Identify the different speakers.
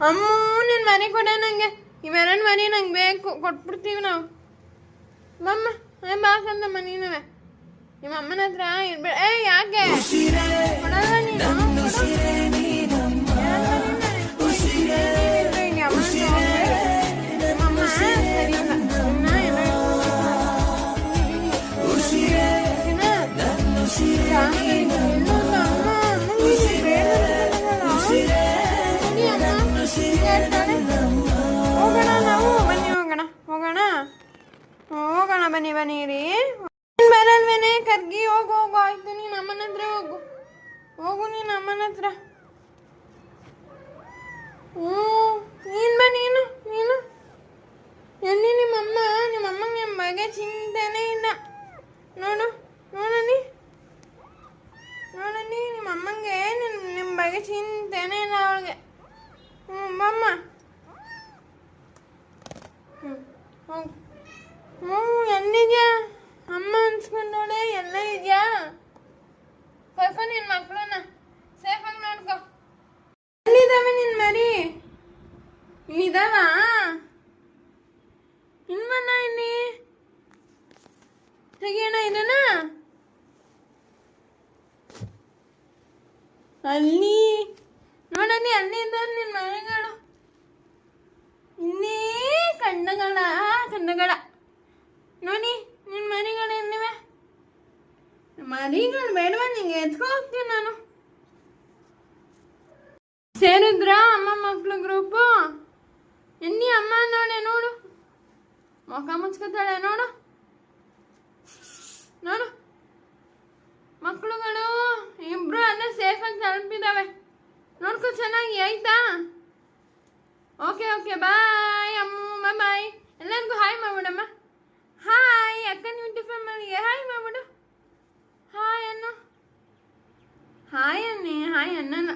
Speaker 1: ಅಮ್ಮೂ ನಿನ್ನ ಮನೆ ಕೊಡ ನಂಗೆ ಇವೆರಡು ಮನೆ ನಂಗೆ ಬೇಕು ಕೊಟ್ಬಿಡ್ತೀವಿ ನಾವು ಮಮ್ಮ ಬಾಕಂದ ಮನಿನವೆ ನಿಮ್ಮ ಅಮ್ಮನ ಹತ್ರ ಇರ್ಬೇಡ ಯಾಕೆ ಕೊಡಲ್ಲ ನೀನು ಹೋಗೋಣ ನಾವು ಬನ್ನಿ ಹೋಗೋಣ ಬನ್ನಿ ಬನ್ನಿರಿ ಬರಲ್ವೇನೆ ಕರ್ಗಿ ಹೋಗು ಹೋಗು ಆಯ್ತು ನೀನು ಅಮ್ಮನ ಹತ್ರ ಹೋಗು ನೀನು ಅಮ್ಮನ ಹತ್ರ ನೀನು ಬಾ ನೀನು ಎಲ್ಲಿ ನಿಮ್ಮಮ್ಮಂಗೆ ನಿಮ್ಮ ಬಗ್ಗೆ ಚಿಂತೆನೇ ಇಲ್ಲ ನೋಡನಿ ನಿಮ್ಮ ಅಮ್ಮಂಗೆ ನಿಮ್ಮ ಬಗ್ಗೆ ಚಿಂತೆನೇ ಇಲ್ಲ ಅವಳಿಗೆ ಬಮ್ಮ ಎಲ್ಲಿದ್ಯಾ ಅಮ್ಮ ಅನ್ಸ್ಕೊಂಡೋಳೆ ಎಲ್ಲ ಇದೆಯಾ ಕರ್ಕೊ ನಿನ್ನ ಮಕ್ಕಳನ್ನ ಸೇಫಾಗಿ ನೋಡ್ಕೊ ಎಲ್ಲಿದ್ದಾವೆ ನಿನ್ನ ಮರಿ ಇಲ್ಲಿದ್ದಾವ ಇಲ್ವಲ್ಲ ಇಲ್ಲಿ ತೆಗಿಯೋಣ ಇದನ್ನ ಅಲ್ಲಿ ನೋಡಲ್ಲಿ ಅಲ್ಲಿ ಇದ್ದಾವೆ ನಿನ್ನ ಮರಿಗಳು ಇಲ್ಲಿ ಕಣ್ಣಗಳ ನೋಡಿ ನಿನ್ನ ಮರಿಗಳು ಎಲ್ಲಿವೆ ಮರಿಗಳು ಬೇಡವಾ ನಿಂಗೆ ಎತ್ಕೊ ಹೋಗ್ತೀನಿ ನಾನು ಸೇರಿದ್ರ ಅಮ್ಮ ಮಕ್ಕಳು ಗ್ರೂಪು ಎಲ್ಲಿ ಅಮ್ಮ ನೋಡು ಮುಖ ಮುಚ್ಕೋತಾಳೆ ನೋಡು ಮಕ್ಕಳುಗಳು ಇಬ್ರು ಅಲ್ಲೇ ಸೇಫಾಗಿ ತಲುಪಿದಾವೆ ನೋಡ್ಕೊ ಚೆನ್ನಾಗಿ ಆಯ್ತಾ ಓಕೆ ಬಾಯ್ ಅಮ್ಮ ಬಾಯ್ ಎಲ್ಲರಿಗೂ ಹಾಯ್ ಮಾಡ್ಬಿಡಮ್ಮ ಹಾಯ್ ಅಕ್ಕನ ಯೂಟ್ಯೂಬ್ ಫ್ಯಾಮಿಲಿಗೆ ಹಾಯ್ ಮಾಡ್ಬಿಡು ಹಾಯ್ ಅನ್ನೋ ಹಾಯ್ ಅನ್ನಿ ಹಾಯ್ ಅನ್ನನ